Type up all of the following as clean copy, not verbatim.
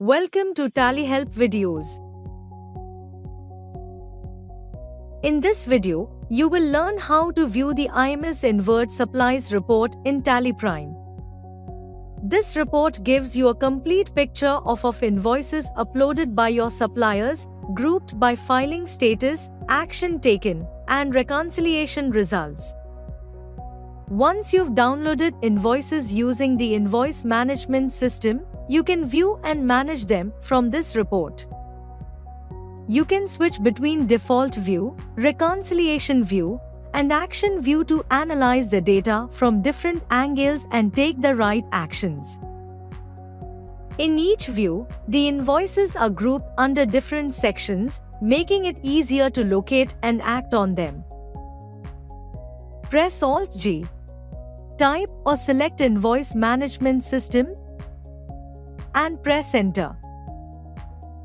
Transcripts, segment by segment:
Welcome to Tally Help videos. In this video, you will learn how to view the IMS Inward Supplies report in Tally Prime. This report gives you a complete picture of invoices uploaded by your suppliers, grouped by filing status, action taken, and reconciliation results. Once you've downloaded invoices using the invoice management system, you can view and manage them from this report. You can switch between default view, reconciliation view, and action view to analyze the data from different angles and take the right actions. In each view, the invoices are grouped under different sections, making it easier to locate and act on them. Press Alt-G. Type or select Invoice Management System and press Enter.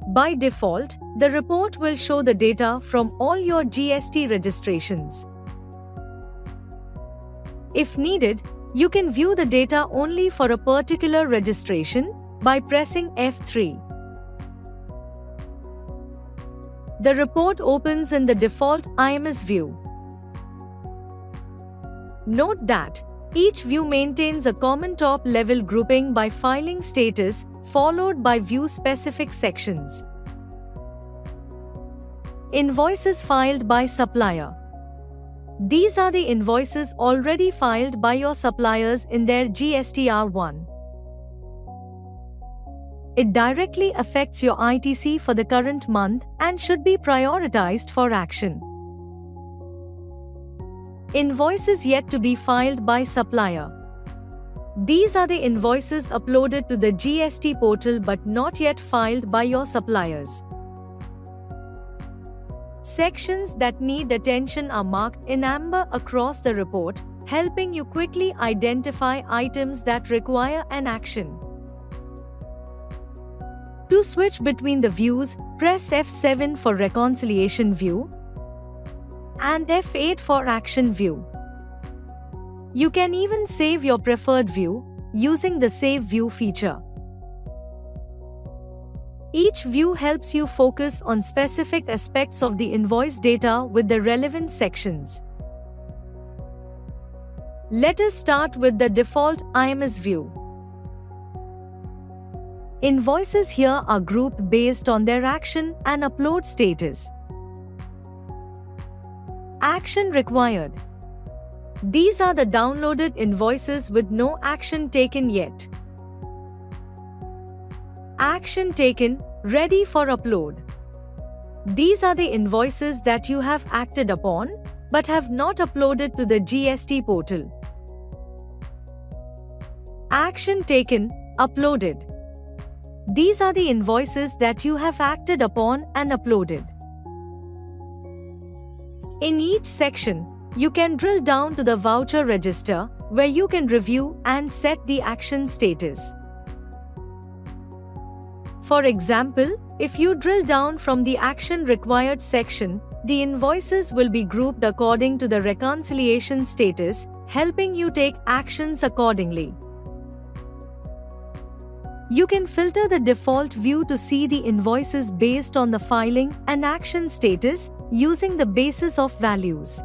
By default, the report will show the data from all your GST registrations. If needed, you can view the data only for a particular registration by pressing F3. The report opens in the default IMS view. Note that each view maintains a common top-level grouping by filing status, followed by view-specific sections. Invoices filed by supplier. These are the invoices already filed by your suppliers in their GSTR1. It directly affects your ITC for the current month and should be prioritized for action. Invoices yet to be filed by supplier. These are the invoices uploaded to the GST portal but not yet filed by your suppliers. Sections that need attention are marked in amber across the report, helping you quickly identify items that require an action. To switch between the views, press F7 for reconciliation view and F8 for action view. You can even save your preferred view using the Save View feature. Each view helps you focus on specific aspects of the invoice data with the relevant sections. Let us start with the default IMS view. Invoices here are grouped based on their action and upload status. Action required. These are the downloaded invoices with no action taken yet. Action taken, ready for upload. These are the invoices that you have acted upon, but have not uploaded to the GST portal. Action taken, uploaded. These are the invoices that you have acted upon and uploaded. In each section, you can drill down to the voucher register, where you can review and set the action status. For example, if you drill down from the action required section, the invoices will be grouped according to the reconciliation status, helping you take actions accordingly. You can filter the default view to see the invoices based on the filing and action status using the basis of values.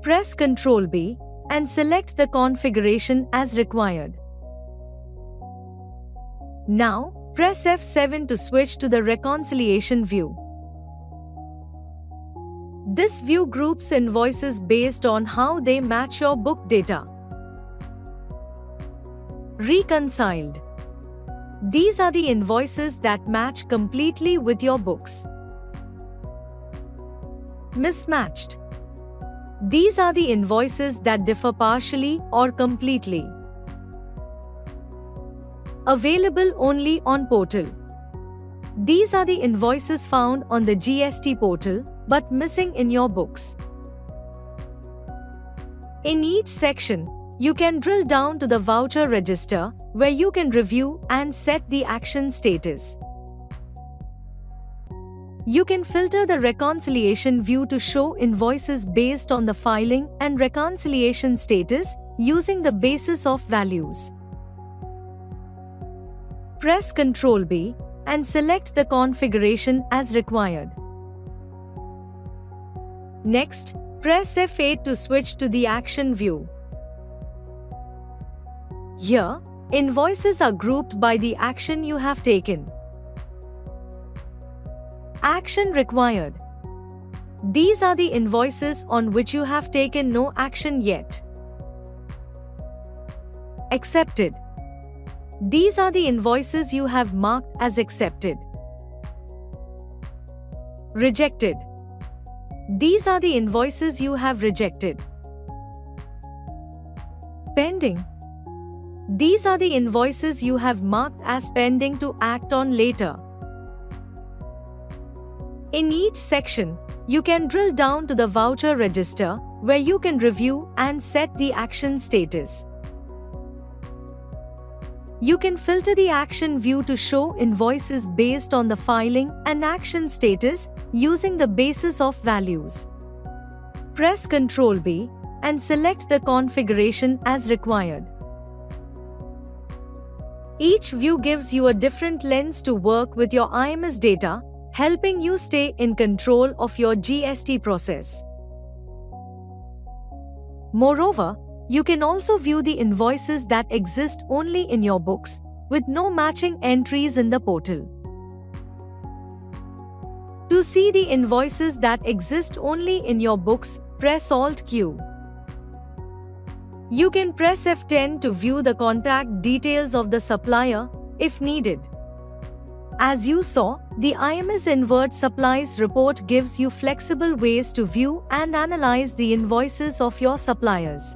Press Ctrl B and select the configuration as required. Now, press F7 to switch to the reconciliation view. This view groups invoices based on how they match your book data. Reconciled. These are the invoices that match completely with your books. Mismatched. These are the invoices that differ partially or completely. Available only on portal. These are the invoices found on the GST portal but missing in your books. In each section, you can drill down to the voucher register, where you can review and set the action status. You can filter the reconciliation view to show invoices based on the filing and reconciliation status using the basis of values. Press Ctrl B and select the configuration as required. Next, press F8 to switch to the action view. Here, invoices are grouped by the action you have taken. Action required. These are the invoices on which you have taken no action yet. Accepted. These are the invoices you have marked as accepted. Rejected. These are the invoices you have rejected. Pending. These are the invoices you have marked as pending to act on later. In each section, you can drill down to the voucher register, where you can review and set the action status. You can filter the action view to show invoices based on the filing and action status using the basis of values. Press Ctrl B and select the configuration as required. Each view gives you a different lens to work with your IMS data, helping you stay in control of your GST process. Moreover, you can also view the invoices that exist only in your books, with no matching entries in the portal. To see the invoices that exist only in your books, press Alt-Q. You can press F10 to view the contact details of the supplier, if needed. As you saw, the IMS Invert Supplies report gives you flexible ways to view and analyze the invoices of your suppliers.